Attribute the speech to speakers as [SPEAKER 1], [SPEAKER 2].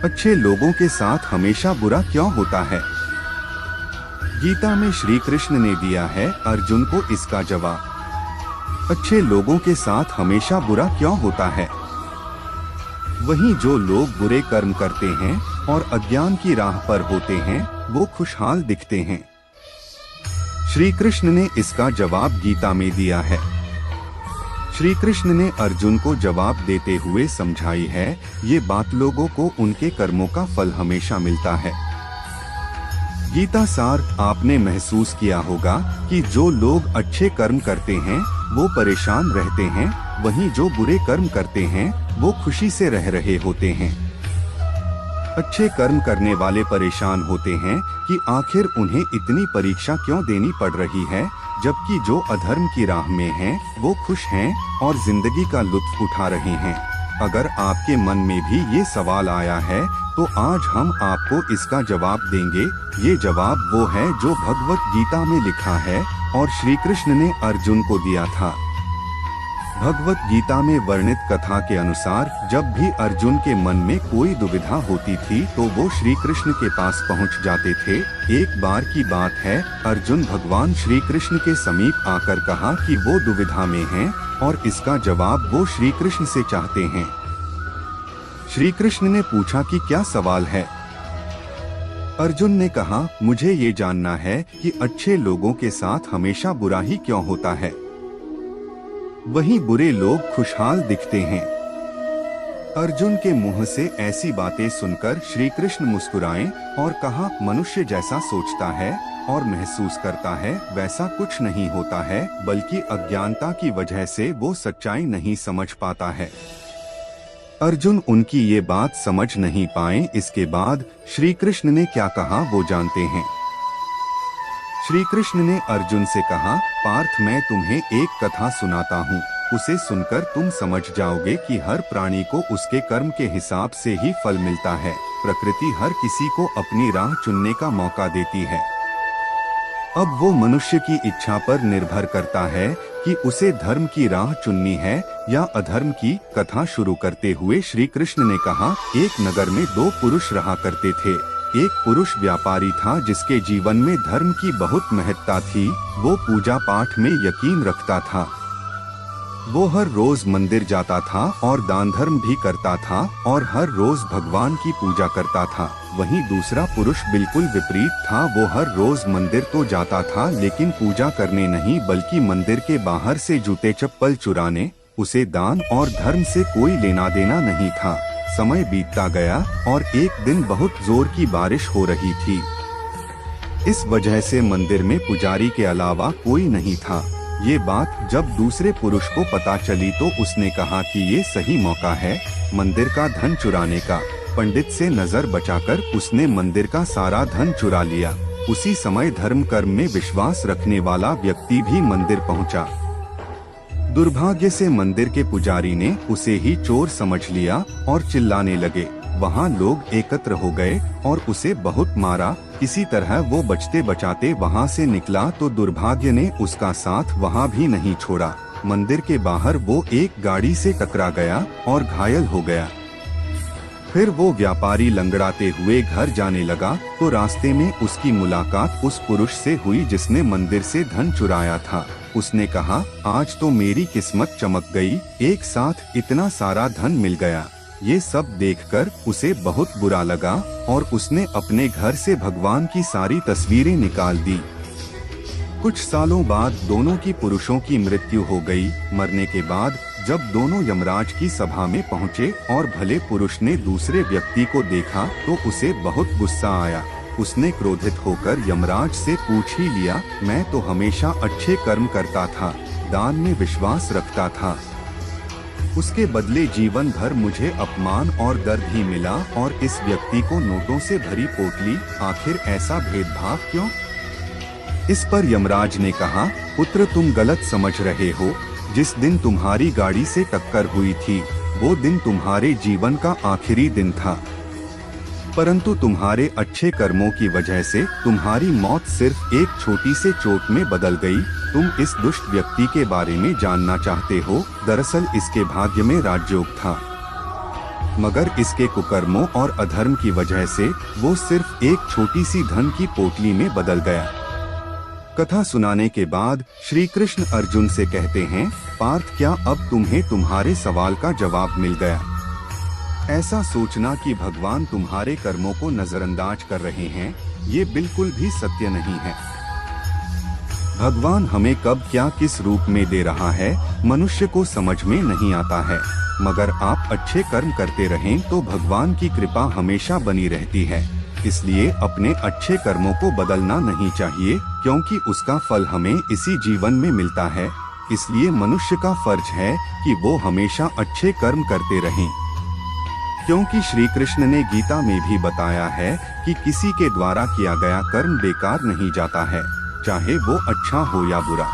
[SPEAKER 1] अच्छे लोगों के साथ हमेशा बुरा क्यों होता है? गीता में श्री कृष्ण ने दिया है अर्जुन को इसका जवाब। अच्छे लोगों के साथ हमेशा बुरा क्यों होता है? वहीं जो लोग बुरे कर्म करते हैं और अज्ञान की राह पर होते हैं वो खुशहाल दिखते हैं। श्री कृष्ण ने इसका जवाब गीता में दिया है। श्री कृष्ण ने अर्जुन को जवाब देते हुए समझाई है, ये बात लोगों को उनके कर्मों का फल हमेशा मिलता है। गीता सार आपने महसूस किया होगा कि जो लोग अच्छे कर्म करते हैं वो परेशान रहते हैं, वहीं जो बुरे कर्म करते हैं वो खुशी से रह रहे होते हैं। अच्छे कर्म करने वाले परेशान होते हैं कि आखिर उन्हें इतनी परीक्षा क्यों देनी पड़ रही है, जबकि जो अधर्म की राह में हैं वो खुश हैं और जिंदगी का लुत्फ उठा रहे हैं। अगर आपके मन में भी ये सवाल आया है तो आज हम आपको इसका जवाब देंगे। ये जवाब वो है जो भगवत गीता में लिखा है और श्री कृष्ण ने अर्जुन को दिया था। भगवत गीता में वर्णित कथा के अनुसार जब भी अर्जुन के मन में कोई दुविधा होती थी तो वो श्री कृष्ण के पास पहुंच जाते थे। एक बार की बात है, अर्जुन भगवान श्री कृष्ण के समीप आकर कहा कि वो दुविधा में हैं और इसका जवाब वो श्री कृष्ण से चाहते हैं। श्री कृष्ण ने पूछा कि क्या सवाल है? अर्जुन ने कहा, मुझे ये जानना है कि अच्छे लोगों के साथ हमेशा बुरा ही क्यों होता है, वहीं बुरे लोग खुशहाल दिखते हैं। अर्जुन के मुंह से ऐसी बातें सुनकर श्री कृष्ण मुस्कुराए और कहा, मनुष्य जैसा सोचता है और महसूस करता है वैसा कुछ नहीं होता है, बल्कि अज्ञानता की वजह से वो सच्चाई नहीं समझ पाता है। अर्जुन उनकी ये बात समझ नहीं पाए। इसके बाद श्री कृष्ण ने क्या कहा वो जानते हैं। श्री कृष्ण ने अर्जुन से कहा, पार्थ मैं तुम्हें एक कथा सुनाता हूँ, उसे सुनकर तुम समझ जाओगे कि हर प्राणी को उसके कर्म के हिसाब से ही फल मिलता है। प्रकृति हर किसी को अपनी राह चुनने का मौका देती है। अब वो मनुष्य की इच्छा पर निर्भर करता है कि उसे धर्म की राह चुननी है या अधर्म की। कथा शुरू करते हुए श्री कृष्ण ने कहा, एक नगर में दो पुरुष रहा करते थे। एक पुरुष व्यापारी था जिसके जीवन में धर्म की बहुत महत्ता थी। वो पूजा पाठ में यकीन रखता था। वो हर रोज मंदिर जाता था और दान धर्म भी करता था और हर रोज भगवान की पूजा करता था। वहीं दूसरा पुरुष बिल्कुल विपरीत था। वो हर रोज मंदिर तो जाता था लेकिन पूजा करने नहीं बल्कि मंदिर के बाहर से जूते चप्पल चुराने। उसे दान और धर्म से कोई लेना देना नहीं था। समय बीतता गया और एक दिन बहुत जोर की बारिश हो रही थी। इस वजह से मंदिर में पुजारी के अलावा कोई नहीं था। ये बात जब दूसरे पुरुष को पता चली तो उसने कहा कि ये सही मौका है मंदिर का धन चुराने का। पंडित से नजर बचाकर उसने मंदिर का सारा धन चुरा लिया। उसी समय धर्म कर्म में विश्वास रखने वाला व्यक्ति भी मंदिर पहुंचा। दुर्भाग्य से मंदिर के पुजारी ने उसे ही चोर समझ लिया और चिल्लाने लगे। वहाँ लोग एकत्र हो गए और उसे बहुत मारा। किसी तरह वो बचते बचाते वहाँ से निकला तो दुर्भाग्य ने उसका साथ वहाँ भी नहीं छोड़ा। मंदिर के बाहर वो एक गाड़ी से टकरा गया और घायल हो गया। फिर वो व्यापारी लंगड़ाते हुए घर जाने लगा तो रास्ते में उसकी मुलाकात उस पुरुष से हुई जिसने मंदिर से धन चुराया था। उसने कहा, आज तो मेरी किस्मत चमक गई, एक साथ इतना सारा धन मिल गया। ये सब देखकर उसे बहुत बुरा लगा और उसने अपने घर से भगवान की सारी तस्वीरें निकाल दी। कुछ सालों बाद दोनों की पुरुषों की मृत्यु हो गई। मरने के बाद जब दोनों यमराज की सभा में पहुँचे और भले पुरुष ने दूसरे व्यक्ति को देखा तो उसे बहुत गुस्सा आया। उसने क्रोधित होकर यमराज से पूछ ही लिया, मैं तो हमेशा अच्छे कर्म करता था, दान में विश्वास रखता था, उसके बदले जीवन भर मुझे अपमान और दर्द ही मिला और इस व्यक्ति को नोटों से भरी पोटली, आखिर ऐसा भेदभाव क्यों? इस पर यमराज ने कहा, पुत्र तुम गलत समझ रहे हो। जिस दिन तुम्हारी गाड़ी से टक्कर हुई थी वो दिन तुम्हारे जीवन का आखिरी दिन था, परंतु तुम्हारे अच्छे कर्मों की वजह से तुम्हारी मौत सिर्फ एक छोटी से चोट में बदल गई। तुम इस दुष्ट व्यक्ति के बारे में जानना चाहते हो? दरअसल इसके भाग्य में राजयोग था। मगर इसके कुकर्मों और अधर्म की वजह से वो सिर्फ एक छोटी सी धन की पोटली में बदल गया। कथा सुनाने के बाद श्री कृष्ण अर्जुन से कहते हैं, पार्थ, क्या अब तुम्हें तुम्हारे सवाल का जवाब मिल गया? ऐसा सोचना कि भगवान तुम्हारे कर्मों को नजरअंदाज कर रहे हैं, ये बिल्कुल भी सत्य नहीं है। भगवान हमें कब क्या किस रूप में दे रहा है, मनुष्य को समझ में नहीं आता है। मगर आप अच्छे कर्म करते रहें तो भगवान की कृपा हमेशा बनी रहती है। इसलिए अपने अच्छे कर्मों को बदलना नहीं चाहिए, क्योंकि उसका फल हमें इसी जीवन में मिलता है। इसलिए मनुष्य का फर्ज है कि वो हमेशा अच्छे कर्म करते रहें, क्योंकि श्री कृष्ण ने गीता में भी बताया है कि किसी के द्वारा किया गया कर्म बेकार नहीं जाता है, चाहे वो अच्छा हो या बुरा।